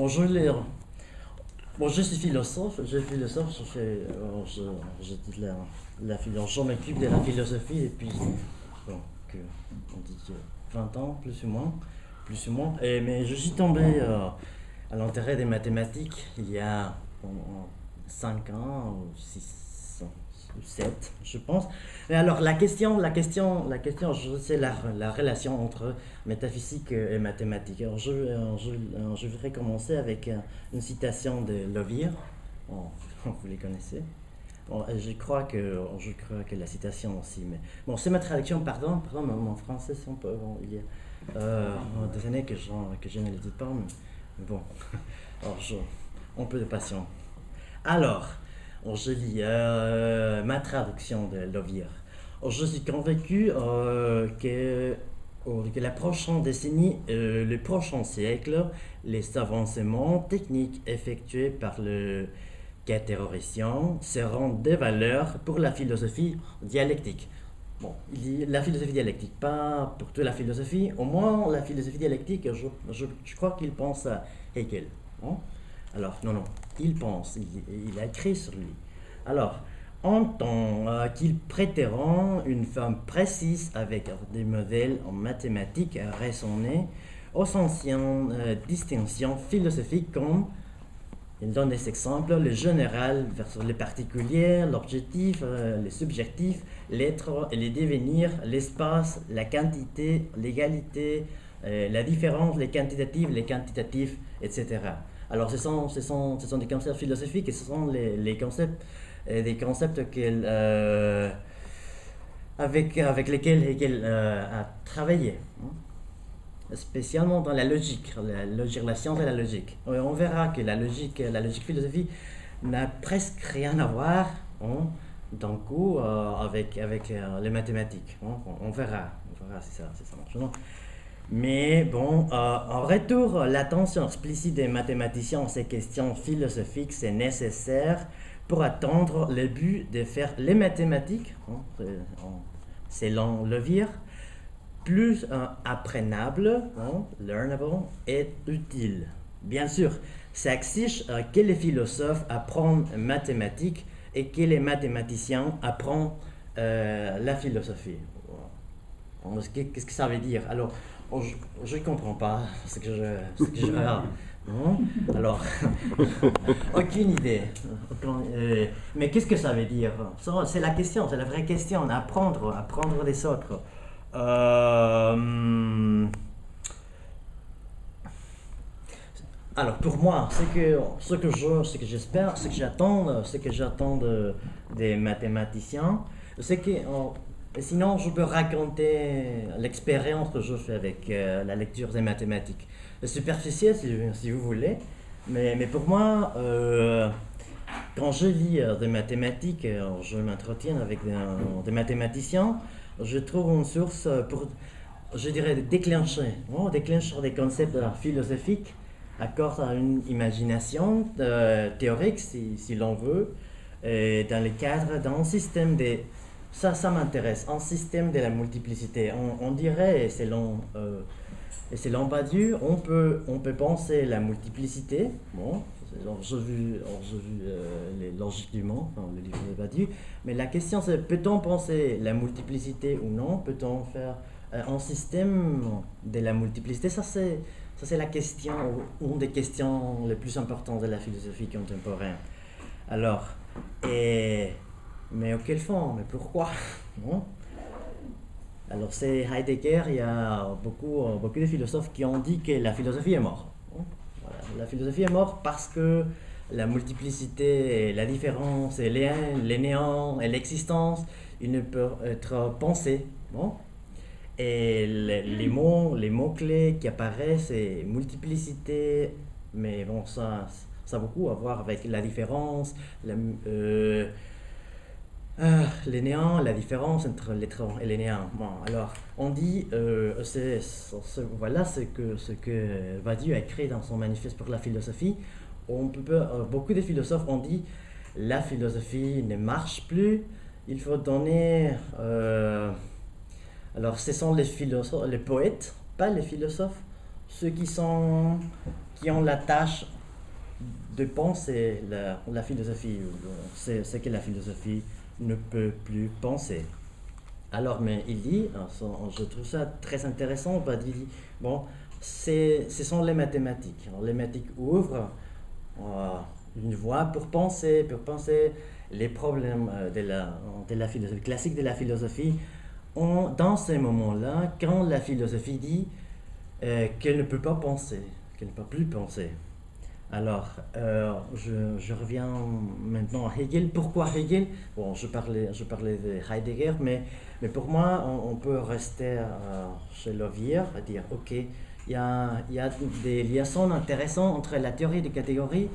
Bon, je l'ai. Bon, je suis philosophe, je fais, je dis je m'occupe de la philosophie depuis, bon, que, on dit que 20 ans, plus ou moins. Mais je suis tombé à l'intérêt des mathématiques il y a 5 ans ou 6 ans, ou 7, je pense. Et alors, c'est la relation entre métaphysique et mathématiques. Alors, je voudrais commencer avec une citation de Lovier. Bon, vous les connaissez. Bon, je crois que la citation aussi, mais bon, c'est ma traduction, pardon, mon français, c'est un peu, bon, il y a des années que je ne le dis pas, mais bon, alors un peu de patience. Alors, je lis ma traduction de Lovier. Je suis convaincu que la prochaine décennie, le prochain siècle, les avancements techniques effectués par le cathéoricien seront des valeurs pour la philosophie dialectique. Bon, la philosophie dialectique, pas pour toute la philosophie, au moins la philosophie dialectique, je crois qu'il pense à Hegel. Hein. Alors, non, il a écrit sur lui. Alors, en tant qu'ils prêteront une forme précise avec des modèles en mathématiques raisonnés aux anciennes distinctions philosophiques comme, il donne des exemples, le général versus le particulier, l'objectif, le subjectif, l'être et le devenir, l'espace, la quantité, l'égalité, la différence, les quantitatifs, etc. Alors ce sont des concepts philosophiques et ce sont les concepts, des concepts avec lesquels Hegel a travaillé. Spécialement dans la logique, la science et la logique. On verra que la logique philosophie n'a presque rien à voir d'un coup avec les mathématiques. On verra si ça marche. Mais bon, en retour, l'attention explicite des mathématiciens à ces questions philosophiques, c'est nécessaire pour atteindre le but de faire les mathématiques, selon Lovier, plus apprenable, learnable et utile. Bien sûr, ça exige que les philosophes apprennent mathématiques et que les mathématiciens apprennent la philosophie. Qu'est-ce que ça veut dire? Alors, je ne comprends pas ce que je regarde. Alors, aucune idée. Mais qu'est-ce que ça veut dire? C'est la question, c'est la vraie question. Apprendre des autres. Alors pour moi, ce que j'espère, ce que j'attends des mathématiciens, c'est que sinon je peux raconter l'expérience que je fais avec la lecture des mathématiques. Superficielle si vous voulez, mais pour moi, quand je lis des mathématiques, je m'entretiens avec des mathématiciens. Je trouve une source pour, je dirais, déclencher des concepts philosophiques accorde à une imagination théorique, si l'on veut, dans le cadre d'un système de... Ça m'intéresse, un système de la multiplicité. On dirait, selon Badiou, on peut penser la multiplicité, bon, j'ai vu les logiques du monde dans le livre de Badiou, mais la question c'est peut-on penser la multiplicité ou non? Peut-on faire un système de la multiplicité? Ça c'est la question, une des questions les plus importantes de la philosophie contemporaine. Alors, mais auquel fond? Mais pourquoi? Bon. Alors c'est Heidegger, il y a beaucoup de philosophes qui ont dit que la philosophie est morte. Voilà. La philosophie est morte parce que la multiplicité, et la différence, et les néants, et l'existence, ils ne peuvent être pensés. Bon. Et les mots-clés qui apparaissent, c'est multiplicité, mais bon, ça a beaucoup à voir avec la différence, les néants, la différence entre les troncs et les néants. Bon, alors, on dit, voilà ce que Badiou a écrit dans son manifeste pour la philosophie. Beaucoup de philosophes ont dit, la philosophie ne marche plus, il faut donner... alors, ce sont les poètes, pas les philosophes, ceux qui sont qui ont la tâche de penser la philosophie. C'est ce que la philosophie ne peut plus penser. Alors, mais il dit, je trouve ça très intéressant, il dit, bon, ce sont les mathématiques. Alors, les mathématiques ouvrent une voie pour penser les problèmes de la philosophie, classique de la philosophie. Dans ces moments-là, quand la philosophie dit qu'elle ne peut pas penser, qu'elle ne peut plus penser. Alors, je reviens maintenant à Hegel. Pourquoi Hegel? Bon, je parlais de Heidegger, mais pour moi, on peut rester chez Lovier et dire, ok, il y a des liaisons intéressantes entre la théorie des catégories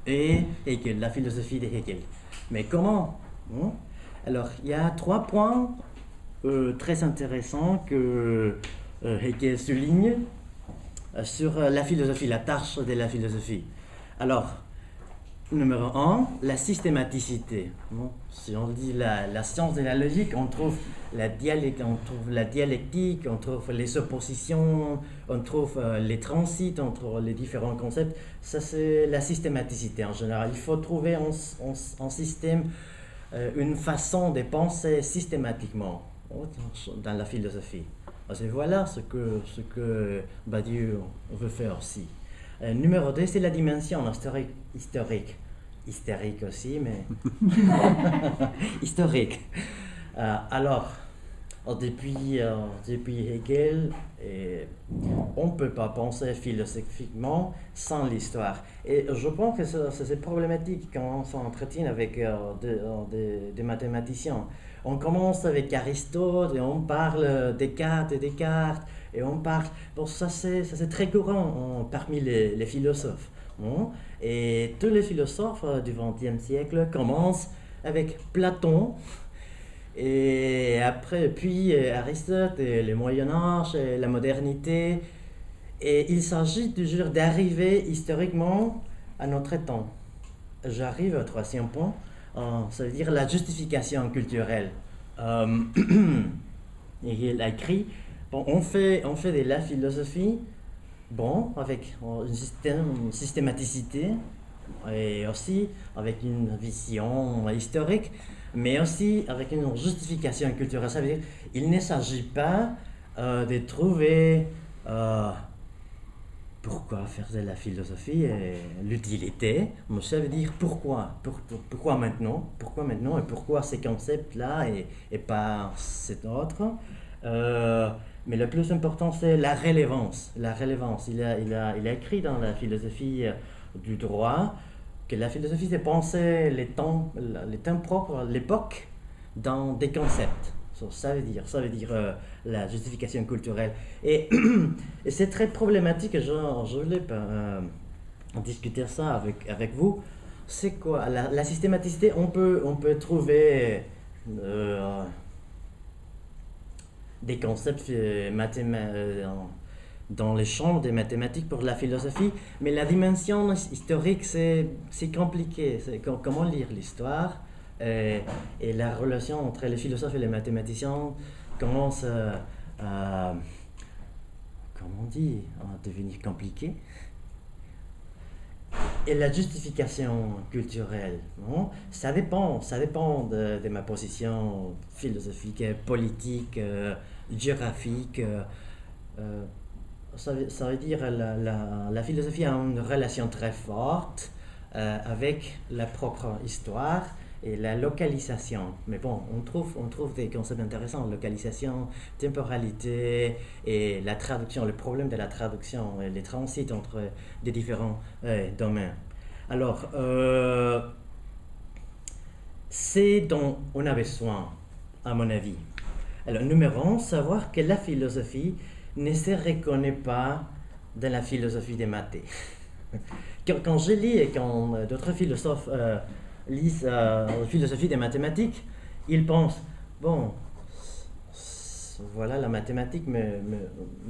et Hegel, la philosophie de Hegel. Mais comment? Alors, il y a 3 points très intéressants que Hegel souligne sur la philosophie, la tâche de la philosophie. Alors, numéro 1, la systématicité. Si on dit la science de la logique, on trouve la dialectique, on trouve les oppositions, on trouve les transits entre les différents concepts. Ça, c'est la systématicité en général. Il faut trouver un système, une façon de penser systématiquement dans la philosophie. Et voilà ce que Badiou veut faire aussi. Numéro 2, c'est la dimension historique. Hystérique aussi, mais historique. Alors, depuis Hegel, on ne peut pas penser philosophiquement sans l'histoire. Et je pense que c'est problématique quand on s'entretient avec des mathématiciens. On commence avec Aristote et on parle de Descartes et on parle. Bon, ça c'est très courant parmi les philosophes. Et tous les philosophes du XXe siècle commencent avec Platon et après puis Aristote et le Moyen Âge et la modernité. Et il s'agit toujours d'arriver historiquement à notre temps. J'arrive au 3e point. Ça veut dire la justification culturelle. Il a écrit, bon, on fait de la philosophie, bon, avec une systématicité et aussi avec une vision historique, mais aussi avec une justification culturelle. Ça veut dire il ne s'agit pas de trouver pourquoi faire de la philosophie et l'utilité, mais ça veut dire pourquoi maintenant et pourquoi ces concepts-là et pas cet autre. Mais le plus important, c'est la relevance. Il a écrit dans la philosophie du droit que la philosophie, c'est penser les temps propres, l'époque, dans des concepts. Ça veut dire la justification culturelle. Et c'est très problématique, je voulais discuter ça avec vous. C'est quoi la systématicité? On peut trouver des concepts dans les champs des mathématiques pour la philosophie, mais la dimension historique, c'est compliqué. Comment lire l'histoire et la relation entre les philosophes et les mathématiciens commence à devenir compliquée. Et la justification culturelle, non? Ça dépend de ma position philosophique, politique, géographique. Ça veut dire la philosophie a une relation très forte avec la propre histoire et la localisation. Mais bon, on trouve des concepts intéressants, localisation, temporalité et la traduction, le problème de la traduction et les transits entre des différents domaines. Alors, c'est dont on a besoin, à mon avis. Alors, numéro 1, savoir que la philosophie ne se reconnaît pas dans la philosophie des maths. Quand je lis et quand d'autres philosophes lisent la philosophie des mathématiques, ils pensent, bon, voilà la mathématique, mais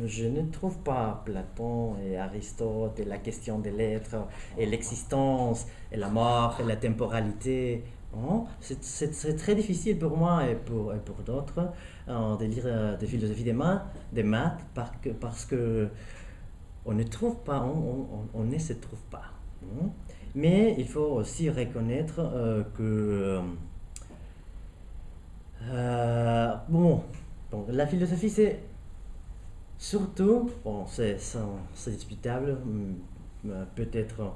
je ne trouve pas Platon et Aristote et la question des lettres et l'existence et la mort et la temporalité. C'est très difficile pour moi et pour d'autres de lire des philosophies des maths parce que on ne trouve pas, on ne se trouve pas. Hein. Mais il faut aussi reconnaître bon, la philosophie, c'est surtout, bon, c'est discutable, peut-être,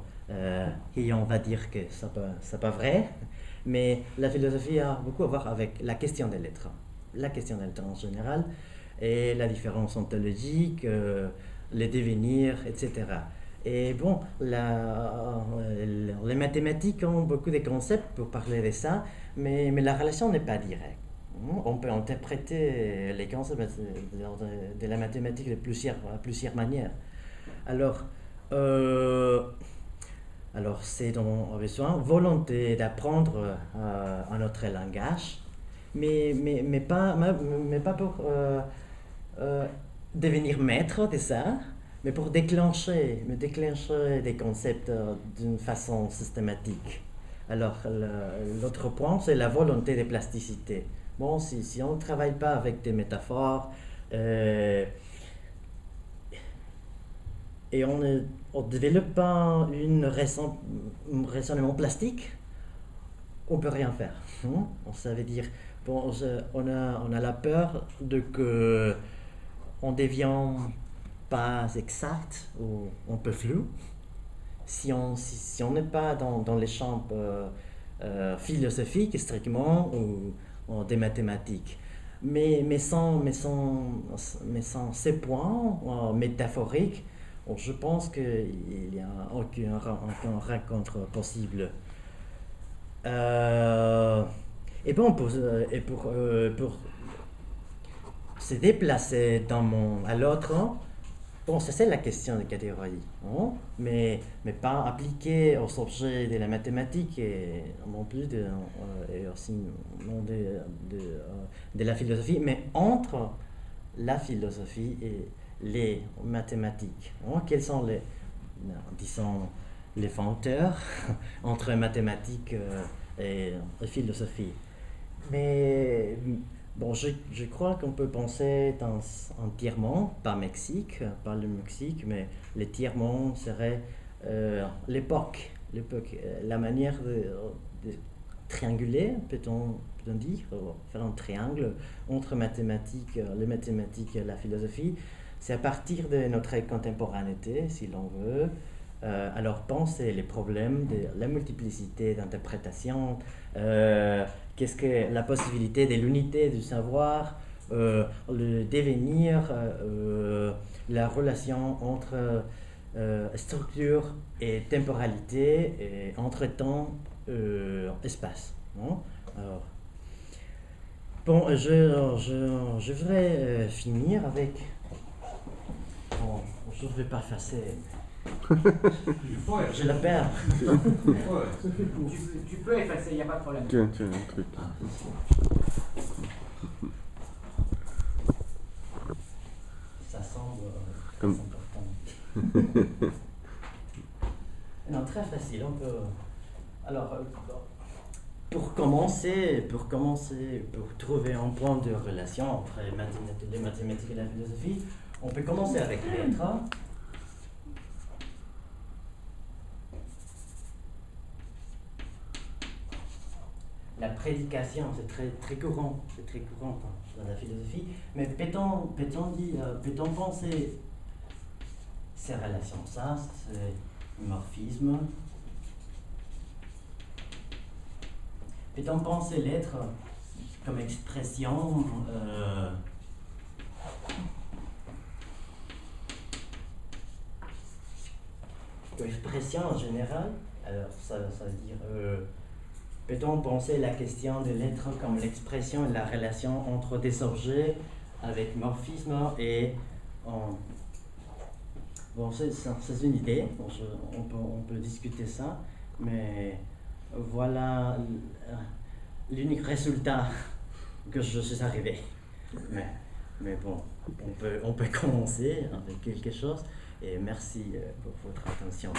et on va dire que c'est pas vrai, mais la philosophie a beaucoup à voir avec la question de l'être. La question de l'être en général, et la différence ontologique, les devenirs, etc. Et bon, les mathématiques ont beaucoup de concepts pour parler de ça, mais la relation n'est pas directe. On peut interpréter les concepts de la mathématique de plusieurs manières. Alors, c'est donc besoin volonté d'apprendre un autre langage, mais pas pour devenir maître de ça, mais pour déclencher des concepts d'une façon systématique. Alors, l'autre point, c'est la volonté de plasticité. Bon, si on ne travaille pas avec des métaphores, et on ne développe pas un raisonnement plastique, on ne peut rien faire. Ça veut dire, bon, on a la peur de que on devient pas exact ou un peu flou. Si on n'est pas dans les champs philosophiques strictement ou des mathématiques. Mais sans ces points métaphoriques, je pense qu'il n'y a aucune rencontre possible. Et bon, pour se déplacer à l'autre, bon, c'est la question de catégorie, hein? Mais pas appliquée aux objets de la mathématique et non plus et aussi non de la philosophie, mais entre la philosophie et les mathématiques. Hein? Quels sont disons, les fondeurs entre mathématiques et philosophie? Mais bon, je crois qu'on peut penser dans un tiers-monde, pas le Mexique, mais le tiers-monde serait l'époque, la manière de trianguler, peut-on dire, faire un triangle entre les mathématiques et la philosophie. C'est à partir de notre contemporanéité, si l'on veut. Alors penser les problèmes de la multiplicité d'interprétations, qu'est-ce que la possibilité de l'unité du savoir, le devenir, la relation entre structure et temporalité, et entre temps espace. Non? Alors, bon, je voudrais finir avec... Bon, je ne vais pas effacer... Je la perds. Tu peux effacer, il n'y a pas de problème. Tiens, un truc. Ça semble Comme... important. Non, très facile. On peut... Alors, pour commencer, pour trouver un point de relation entre les mathématiques et la philosophie, on peut commencer avec l'être. La prédication, c'est très courant, dans la philosophie, mais peut-on penser ces relations, ça, c'est morphisme. Peut-on penser l'être comme expression en général? Alors, ça veut dire... peut-on penser la question de l'être comme l'expression et la relation entre des objets avec morphisme et... Bon, c'est une idée, on peut discuter ça, mais voilà l'unique résultat que je suis arrivé. Mais bon, on peut commencer avec quelque chose, et merci pour votre attention.